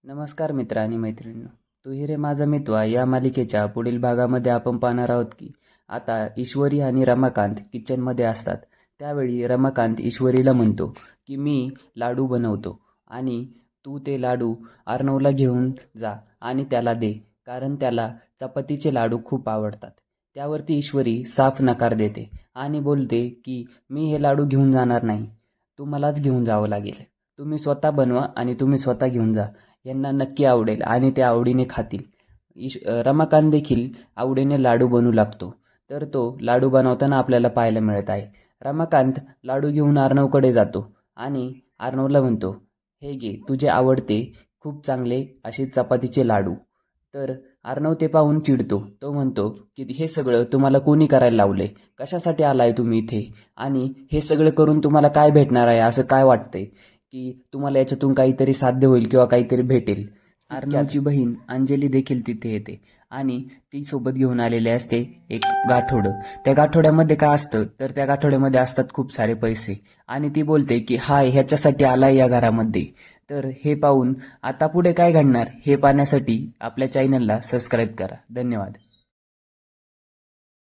नमस्कार मित्र आणि मैत्रिणींनो. तू ही रे माझा मित्र या मालिकेच्या पुढील भागामध्ये आपण पाहणार आहोत की आता ईश्वरी आणि रमाकांत किचनमध्ये असतात. त्यावेळी रमाकांत ईश्वरीला म्हणतो की मी लाडू बनवतो आणि तू ते लाडू अर्णवला घेऊन जा आणि त्याला दे, कारण त्याला चपातीचे लाडू खूप आवडतात. त्यावरती ईश्वरी साफ नकार देते आणि बोलते की मी हे लाडू घेऊन जाणार नाही, तू मलाच घेऊन जावं लागेल. तुम्ही स्वतः बनवा आणि तुम्ही स्वतः घेऊन जा, यांना नक्की आवडेल आणि ते आवडीने खातील. रमाकांत देखील आवडीने लाडू बनवू लागतो. तर तो लाडू बनवताना आपल्याला पाहायला मिळत आहे. रमाकांत लाडू घेऊन अर्णवकडे जातो आणि अर्णवला म्हणतो, हे घे तुझे आवडते खूप चांगले असे चपातीचे लाडू. तर अर्णव ते पाहून चिडतो. तो म्हणतो की हे सगळं तुम्हाला कोणी करायला लावले, कशासाठी आलाय तुम्ही इथे, आणि हे सगळं करून तुम्हाला काय भेटणार आहे, असं काय वाटतंय की तुम्हाला याच्यातून काहीतरी साध्य होईल किंवा काहीतरी भेटेल. अर्णवची बहीण अंजली देखील तिथे येते आणि ती सोबत घेऊन आलेले असते एक गाठोडं. त्या गाठोड्यामध्ये काय असतं तर त्या गाठोड्यामध्ये असतात खूप सारे पैसे आणि ती बोलते की हाय, ह्याच्यासाठी आलाय या घरामध्ये. तर हे पाहून आता पुढे काय घडणार हे पाहण्यासाठी आपल्या चॅनलला सबस्क्राईब करा. धन्यवाद.